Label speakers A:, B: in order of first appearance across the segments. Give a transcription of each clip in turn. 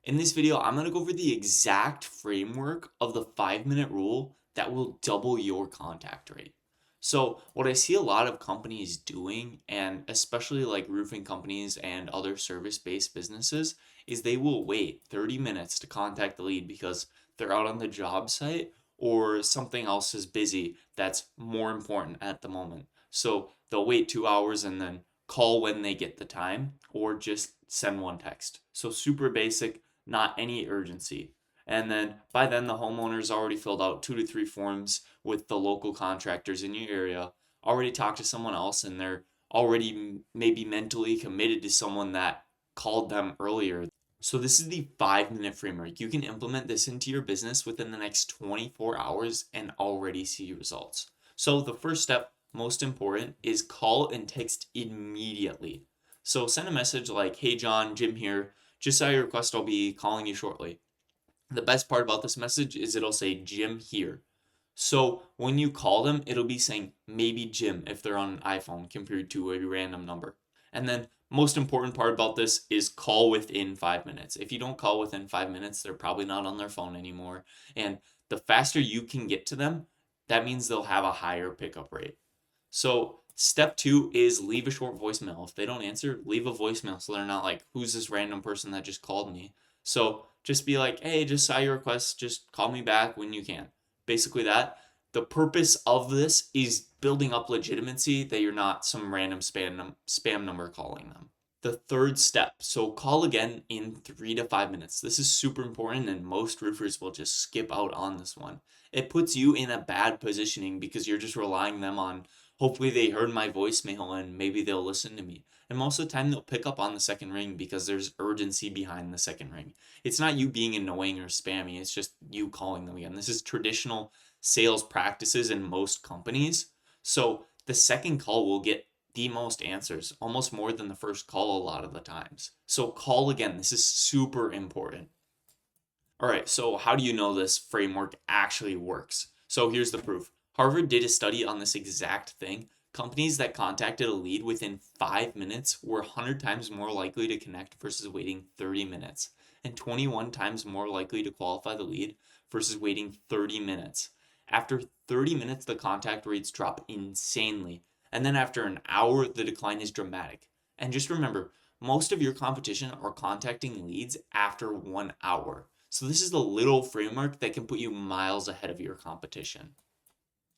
A: In this video, I'm going to go over the exact framework of the 5-minute rule that will double your contact rate. So, what I see a lot of companies doing, and especially like roofing companies and other service based businesses, is they will wait 30 minutes to contact the lead because they're out on the job site or something else is busy that's more important at the moment. So, they'll wait 2 hours and then call when they get the time or just send one text. So, super basic, not any urgency. And then by then, the homeowner's already filled out 2 to 3 forms with the local contractors in your area, already talked to someone else, and they're already maybe mentally committed to someone that called them earlier. So, this is the 5-minute framework. You can implement this into your business within the next 24 hours and already see results. So, the first step, most important, is call and text immediately. So, send a message like, "Hey, John, Jim here. Just saw your request. I'll be calling you shortly." The best part about this message is it'll say Jim here. So when you call them, it'll be saying maybe Jim if they're on an iPhone compared to a random number. And then most important part about this is call within 5 minutes. If you don't call within 5 minutes, they're probably not on their phone anymore. And the faster you can get to them, that means they'll have a higher pickup rate. So step two is leave a short voicemail. If they don't answer, leave a voicemail so they're not like, who's this random person that just called me? So just be like, hey, just saw your request. Just call me back when you can. Basically, that. The purpose of this is building up legitimacy that you're not some random spam number calling them. The third step, so call again in 3 to 5 minutes. This is super important, and most roofers will just skip out on this one. It puts you in a bad positioning because you're just relying them on hopefully they heard my voicemail and maybe they'll listen to me. And most of the time they'll pick up on the second ring because there's urgency behind the second ring. It's not you being annoying or spammy, it's just you calling them again. This is traditional sales practices in most companies. So the second call will get the most answers, almost more than the first call a lot of the times. So call again. This is super important. All right, so how do you know this framework actually works? So here's the proof. Harvard did a study on this exact thing. Companies that contacted a lead within 5 minutes were 100 times more likely to connect versus waiting 30 minutes, and 21 times more likely to qualify the lead versus waiting 30 minutes. After 30 minutes, the contact rates drop insanely, and then after an hour, the decline is dramatic. And just remember, most of your competition are contacting leads after 1 hour. So this is the little framework that can put you miles ahead of your competition.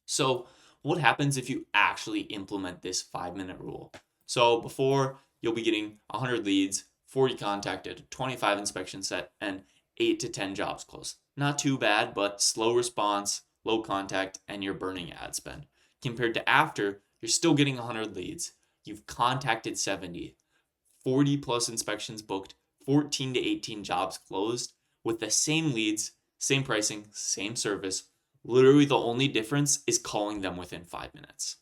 A: So what happens if you actually implement this 5-minute rule? So before, you'll be getting 100 leads, 40 contacted, 25 inspections set, and 8 to 10 jobs closed. Not too bad, but slow response, low contact, and you're burning ad spend. Compared to after, you're still getting 100 leads. You've contacted 70, 40 plus inspections booked, 14 to 18 jobs closed with the same leads, same pricing, same service. Literally, the only difference is calling them within 5 minutes.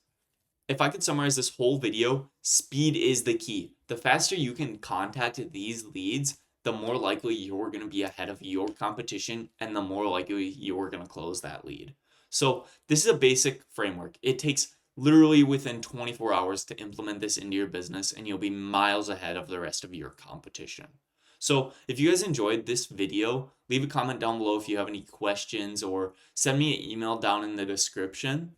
A: If I could summarize this whole video, speed is the key. The faster you can contact these leads, the more likely you're going to be ahead of your competition and the more likely you're going to close that lead. So this is a basic framework. It takes literally within 24 hours to implement this into your business and you'll be miles ahead of the rest of your competition. So if you guys enjoyed this video, leave a comment down below if you have any questions or send me an email down in the description.